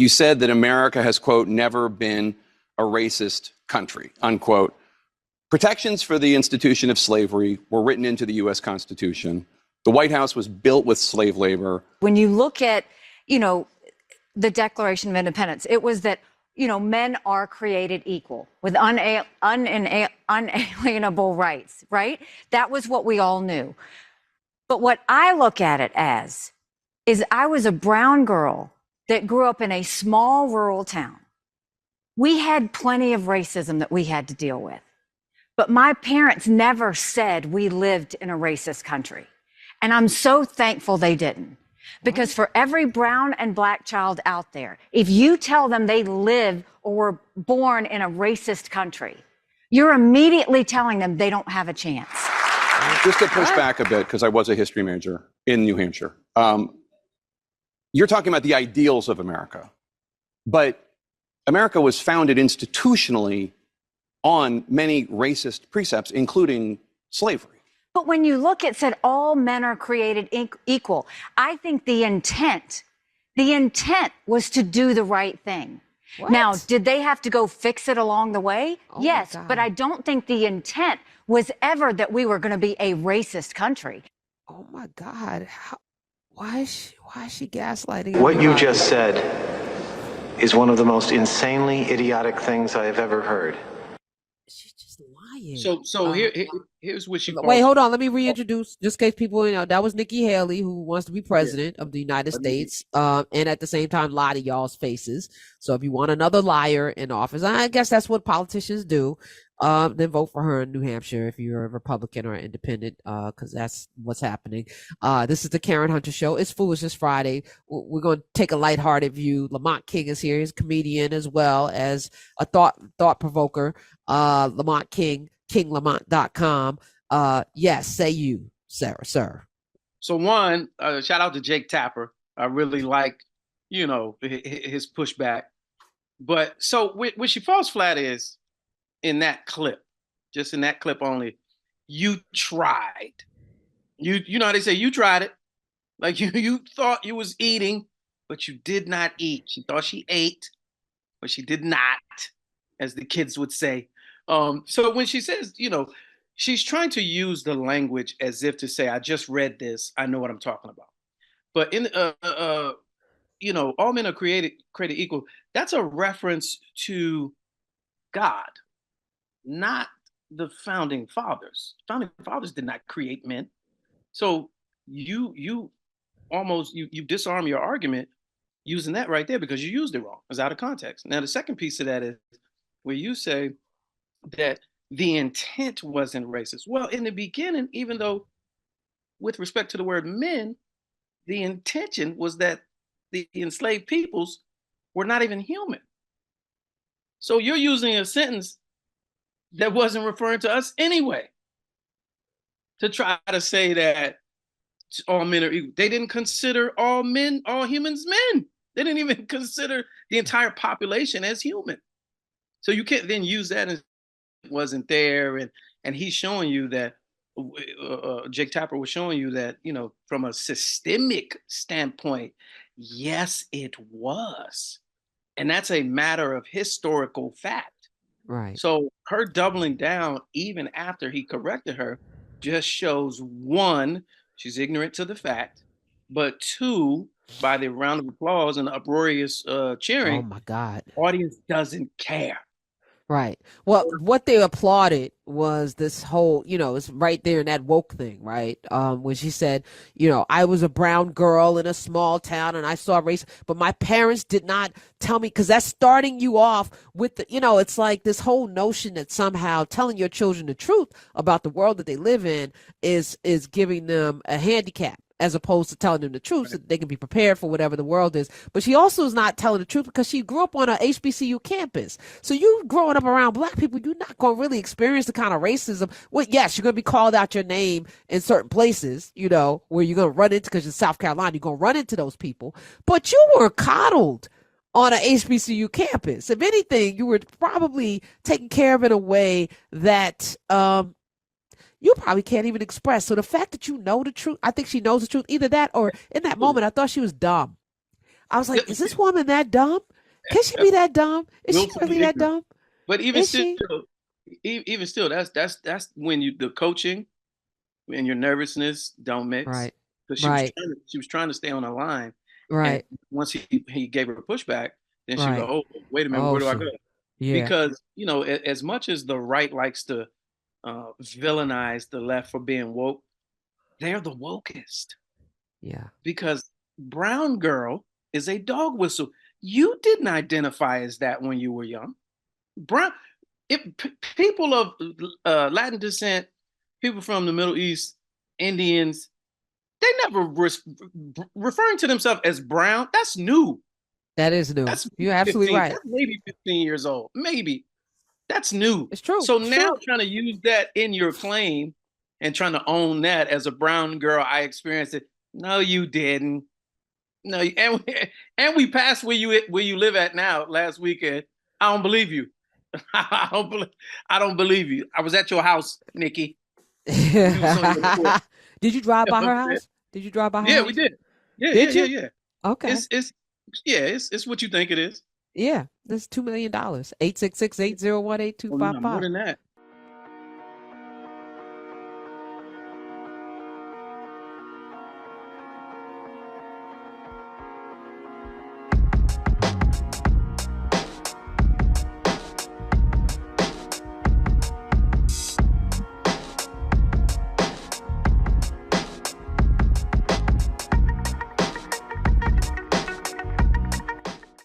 You said that America has, quote, never been a racist country, unquote. Protections for the institution of slavery were written into the U.S. Constitution. The White House was built with slave labor. When you look at, the Declaration of Independence, it was that, men are created equal with unalienable rights, right? That was what we all knew. But what I look at it as is I was a brown girl that grew up in a small rural town. We had plenty of racism that we had to deal with. But my parents never said we lived in a racist country. And I'm so thankful they didn't. Because for every brown and black child out there, if you tell them they live or were born in a racist country, you're immediately telling them they don't have a chance. Just to push back a bit, because I was a history major in New Hampshire. You're talking about the ideals of America. But America was founded institutionally on many racist precepts, including slavery. But when you look at said all men are created equal, I think the intent was to do the right thing. What? Now, did they have to go fix it along the way? Oh, yes, but I don't think the intent was ever that we were going to be a racist country. Oh my God. Why is she gaslighting? What you just said is one of the most insanely idiotic things I have ever heard. She's just lying. So here's what she. Wait, hold on. Let me reintroduce, just in case people, that was Nikki Haley, who wants to be president of the United States, and at the same time lie to y'all's faces. So if you want another liar in office, I guess that's what politicians do. Then vote for her in New Hampshire if you're a Republican or independent, because that's what's happening. This is the Karen Hunter Show. It's Foolishness Friday. We're going to take a lighthearted view. Lamont King is here. He's a comedian as well as a thought provoker. Lamont King, KingLamont.com. Yes, say you, sir. So one, shout out to Jake Tapper. I really like, his pushback. But so where she falls flat is, in that clip, just in that clip only, you tried. You know how they say you tried it? Like you thought you was eating, but you did not eat. She thought she ate, but she did not, as the kids would say. So when she says, she's trying to use the language as if to say, I just read this, I know what I'm talking about. But in all men are created equal, that's a reference to God, not the founding fathers. Founding fathers did not create men. So you disarm your argument using that right there because you used it wrong. It's out of context. Now, the second piece of that is where you say that the intent wasn't racist. Well, in the beginning, even though with respect to the word men, the intention was that the enslaved peoples were not even human. So you're using a sentence that wasn't referring to us anyway, to try to say that all men are equal. They didn't consider all humans men. They didn't even consider the entire population as human. So you can't then use that as it wasn't there. And he's showing you that, Jake Tapper was showing you that, from a systemic standpoint, yes, it was. And that's a matter of historical fact. Right. So her doubling down, even after he corrected her, just shows one, she's ignorant to the fact, but two, by the round of applause and the uproarious cheering, oh my God, the audience doesn't care. Right. Well, what they applauded was this whole, it's right there in that woke thing, right? When she said, I was a brown girl in a small town and I saw race, but my parents did not tell me, because that's starting you off with the, it's like this whole notion that somehow telling your children the truth about the world that they live in is giving them a handicap, as opposed to telling them the truth so that they can be prepared for whatever the world is. But she also is not telling the truth because she grew up on a HBCU campus. So you growing up around black people, you're not going to really experience the kind of racism. Well, yes, you're going to be called out your name in certain places, where you're going to run into, because in South Carolina, you're going to run into those people. But you were coddled on an HBCU campus. If anything, you were probably taken care of in a way that you probably can't even express. So the fact that you know the truth, I think she knows the truth. Either that or in that moment, I thought she was dumb. I was like, is this woman that dumb? Can she be that dumb? Is she willfully really that ignorant. dumb? But even Is still, she? even still, that's when the coaching and your nervousness don't mix. Right. Because Right. she was trying to stay on the line. And Right. once he gave her a pushback, then she Right. go, oh, wait a minute, Oh, where do I go? so yeah. Because, as much as the right likes to villainize the left for being woke, they're the wokest. Yeah. Because brown girl is a dog whistle. You didn't identify as that when you were young. Brown, people of Latin descent, people from the Middle East, Indians, they never referring to themselves as brown. That's new. That is new. That's You're absolutely 15. right. That's maybe 15 years old. Maybe that's new. It's true. So It's now true. trying to use that in your claim and trying to own that as a brown girl, I experienced it. No, you didn't. No, and we passed where you live at now last weekend. I don't believe you. I don't believe you. I was at your house, Nikki. Did you drive by her house? Did you drive by her Yeah, house? we did. Yeah, Did yeah, you? yeah, yeah. Okay. It's what you think it is. Yeah. That's $2 million. 866-801-8255. Well, no, more than that.